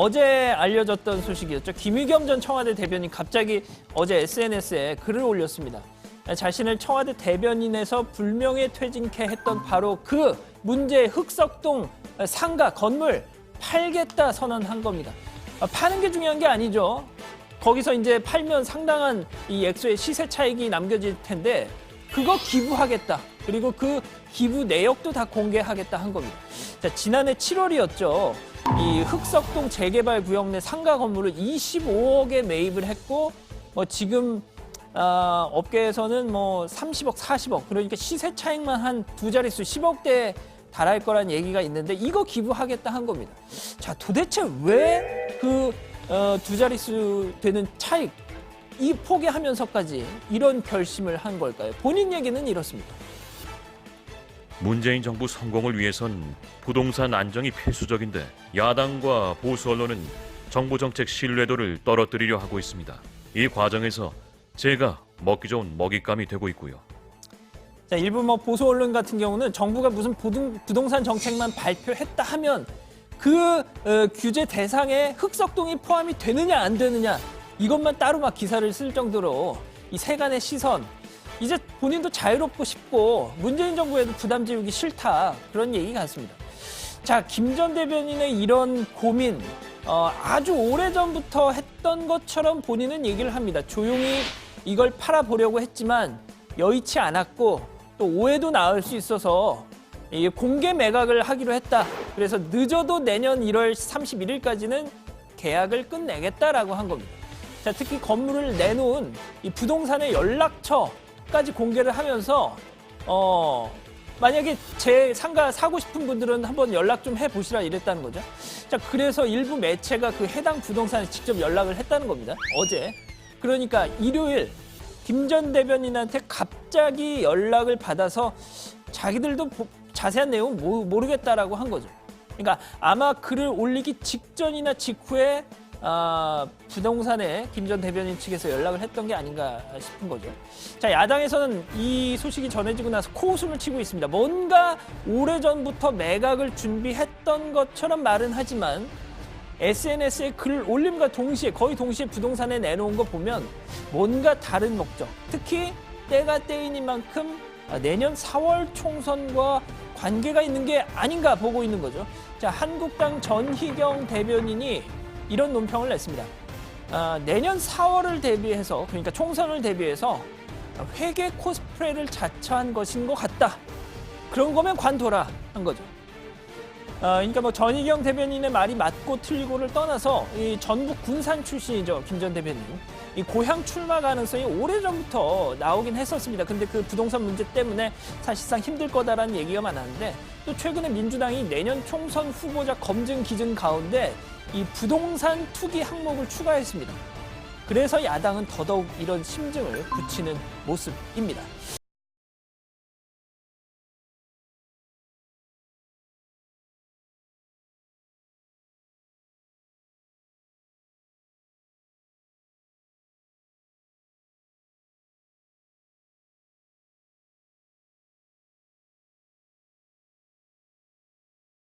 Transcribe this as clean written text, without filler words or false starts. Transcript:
어제 알려졌던 소식이었죠. 김의겸 전 청와대 대변인 갑자기 어제 SNS에 글을 올렸습니다. 자신을 청와대 대변인에서 불명예 퇴진케 했던 바로 그 문제의 흑석동 상가 건물 팔겠다 선언한 겁니다. 파는 게 중요한 게 아니죠. 거기서 이제 팔면 상당한 이 액수의 시세 차익이 남겨질 텐데 그거 기부하겠다. 그리고 그 기부 내역도 다 공개하겠다 한 겁니다. 자, 지난해 7월이었죠. 이 흑석동 재개발 구역 내 상가 건물을 25억에 매입을 했고 지금 업계에서는 30억, 40억 그러니까 시세 차익만 한 두 자릿수 10억대에 달할 거란 얘기가 있는데 이거 기부하겠다 한 겁니다. 자, 도대체 왜 그 두 자릿수 되는 차익 이 포기하면서까지 이런 결심을 한 걸까요? 본인 얘기는 이렇습니다. 문재인 정부 성공을 위해선 부동산 안정이 필수적인데 야당과 보수 언론은 정부 정책 신뢰도를 떨어뜨리려 하고 있습니다. 이 과정에서 제가 먹기 좋은 먹잇감이 되고 있고요. 자, 일부 보수 언론 같은 경우는 정부가 무슨 부동산 정책만 발표했다 하면 그 규제 대상에 흑석동이 포함이 되느냐 안 되느냐 이것만 따로 막 기사를 쓸 정도로 이 세간의 시선 이제 본인도 자유롭고 싶고 문재인 정부에도 부담 지우기 싫다 그런 얘기 같습니다. 자, 김 전 대변인의 이런 고민 아주 오래전부터 했던 것처럼 본인은 얘기를 합니다. 조용히 이걸 팔아보려고 했지만 여의치 않았고 또 오해도 나을 수 있어서 공개 매각을 하기로 했다. 그래서 늦어도 내년 1월 31일까지는 계약을 끝내겠다라고 한 겁니다. 자, 특히 건물을 내놓은 이 부동산의 연락처까지 공개를 하면서 만약에 제 상가 사고 싶은 분들은 한번 연락 좀 해보시라 이랬다는 거죠. 자, 그래서 일부 매체가 그 해당 부동산에 직접 연락을 했다는 겁니다. 어제. 그러니까 일요일 김 전 대변인한테 갑자기 연락을 받아서 자기들도 자세한 내용 모르겠다라고 한 거죠. 그러니까 아마 글을 올리기 직전이나 직후에 부동산에 김 전 대변인 측에서 연락을 했던 게 아닌가 싶은 거죠. 자, 야당에서는 이 소식이 전해지고 나서 코웃음을 치고 있습니다. 뭔가 오래전부터 매각을 준비했던 것처럼 말은 하지만 SNS에 글 올림과 동시에 거의 동시에 부동산에 내놓은 거 보면 뭔가 다른 목적, 특히 때가 때이닌 만큼 내년 4월 총선과 관계가 있는 게 아닌가 보고 있는 거죠. 자, 한국당 전희경 대변인이 이런 논평을 냈습니다. 내년 4월을 대비해서 그러니까 총선을 대비해서 회계 코스프레를 자처한 것인 것 같다. 그런 거면 관둬라 한 거죠. 그러니까 전희경 대변인의 말이 맞고 틀리고를 떠나서 이 전북 군산 출신이죠. 김 전 대변인. 이 고향 출마 가능성이 오래전부터 나오긴 했었습니다. 근데 그 부동산 문제 때문에 사실상 힘들 거다라는 얘기가 많았는데 또 최근에 민주당이 내년 총선 후보자 검증 기준 가운데 이 부동산 투기 항목을 추가했습니다. 그래서 야당은 더더욱 이런 심증을 굳히는 모습입니다.